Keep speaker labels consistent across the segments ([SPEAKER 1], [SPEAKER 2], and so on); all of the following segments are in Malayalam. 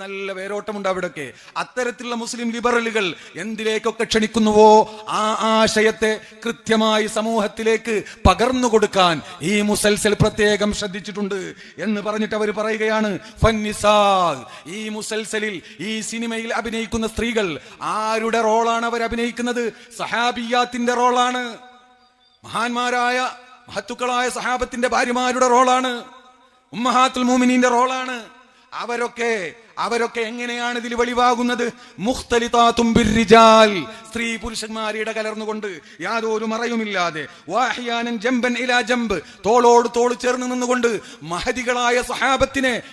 [SPEAKER 1] നല്ല വേരോട്ടമുണ്ട് അവിടൊക്കെ. അത്തരത്തിലുള്ള മുസ്ലിം ലിബറലുകൾ എന്തിലേക്കൊക്കെ ക്ഷണിക്കുന്നുവോ ആ ആശയത്തെ കൃത്യമായി സമൂഹത്തിലേക്ക് പകർന്നു കൊടുക്കാൻ ഈ മുസൽസൽ പ്രത്യേകം ശ്രദ്ധിച്ചിട്ടുണ്ട് എന്ന് പറഞ്ഞിട്ട് അവർ പറയുകയാണ്, ഈ മുസൽസലിൽ, ഈ സിനിമയിൽ അഭിനയിക്കുന്ന സ്ത്രീകൾ ആരുടെ റോളാണ് അവർ അഭിനയിക്കുന്നത്? സഹാബിയാത്തിന്റെ റോളാണ്. മഹാന്മാരായ മഹത്തുക്കളായ സഹാബത്തിന്റെ ഭാര്യമാരുടെ റോളാണ്. ഉമ്മഹാത്തുൽ മുഅ്മിനീന്റെ റോളാണ്. അവരൊക്കെ എങ്ങനെയാണ് ഇതിൽ വെളിവാകുന്നത്? മുഖ്തലിതാതും ബിർരിജാൽ, സ്ത്രീ പുരുഷന്മാരുടെ കലർന്നുകൊണ്ട് യാതൊരു മറയുമില്ലാതെ, വാഹിയാനൻ ജംബൻ ഇലാ ജംബ്, തോളോട് തോൾ ചേർന്ന് നിന്നുകൊണ്ട് മഹദികളായ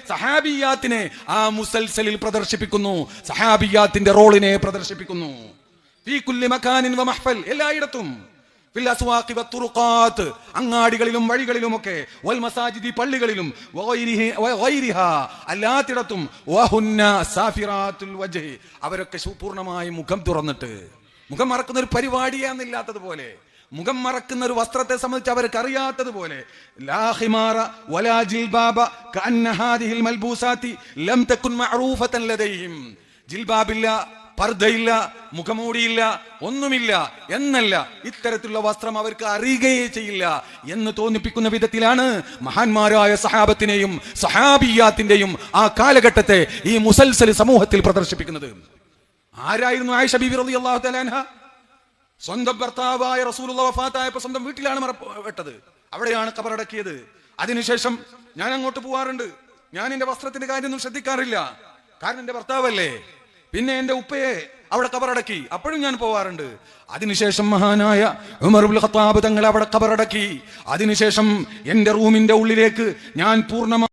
[SPEAKER 1] സഹാബിയാത്തിനെ ആ മുസൽസലിൽ പ്രദർശിപ്പിക്കുന്നു. സഹാബിയാത്തിന്റെ റോളിനെ പ്രദർശിപ്പിക്കുന്നു. ഫീ കുല്ലി മകാനിൻ വ മഹ്ഫൽ, എല്ലായിടത്തും, അങ്ങാടികളിലും വഴികളിലുമൊക്കെ, വൽ മസാജിദി, പള്ളികളിലും, അല്ലാത്തിടത്തും, അവരൊക്കെ പൂർണ്ണമായി മുഖം തുറന്നിട്ട്, മുഖം മറക്കുന്ന ഒരു പരിപാടിയാന്നില്ലാത്തതുപോലെ, മുഖം മറക്കുന്ന ഒരു വസ്ത്രത്തെ സംബന്ധിച്ച് അവർക്ക് അറിയാത്തതുപോലെ, ജിൽബാബില്ല, പർദ്ദയില്ല, മുഖമൂടിയില്ല, ഒന്നുമില്ല എന്നല്ല, ഇത്തരത്തിലുള്ള വസ്ത്രം അവർക്ക് അറിയുകയേ ചെയ്യില്ല എന്ന് തോന്നിപ്പിക്കുന്ന വിധത്തിലാണ് മഹാന്മാരായ സഹാബത്തിനെയും സഹാബിയാത്തിന്റെയും ആ കാലഘട്ടത്തെ ഈ മുസൽസൽ സമൂഹത്തിൽ പ്രദർശിപ്പിക്കുന്നത്. ആരായിരുന്നു ആയിഷ ബീവി റളിയല്ലാഹു തആല അൻഹ? സ്വന്തം ഭർത്താവായ റസൂലുള്ളാഹി വഫാത്തായപ്പോൾ സ്വന്തം വീട്ടിലാണ് വെട്ടത്, അവിടെയാണ് ഖബറടക്കിയത്. അതിനുശേഷം ഞാൻ അങ്ങോട്ട് പോവാറുണ്ട്. ഞാൻ എന്റെ വസ്ത്രത്തിന്റെ കാര്യമൊന്നും ശ്രദ്ധിക്കാറില്ല, കാരണം എന്റെ ഭർത്താവല്ലേ. പിന്നെ എന്റെ ഉപ്പയെ അവിടെ ഖബറടക്കി, അപ്പോഴും ഞാൻ പോവാറുണ്ട്. അതിനുശേഷം മഹാനായ ഉമർ ഇബ്നുൽ ഖത്താബ് തങ്ങൾ അവിടെ ഖബറടക്കി. അതിനുശേഷം എന്റെ റൂമിന്റെ ഉള്ളിലേക്ക് ഞാൻ പൂർണ്ണമായി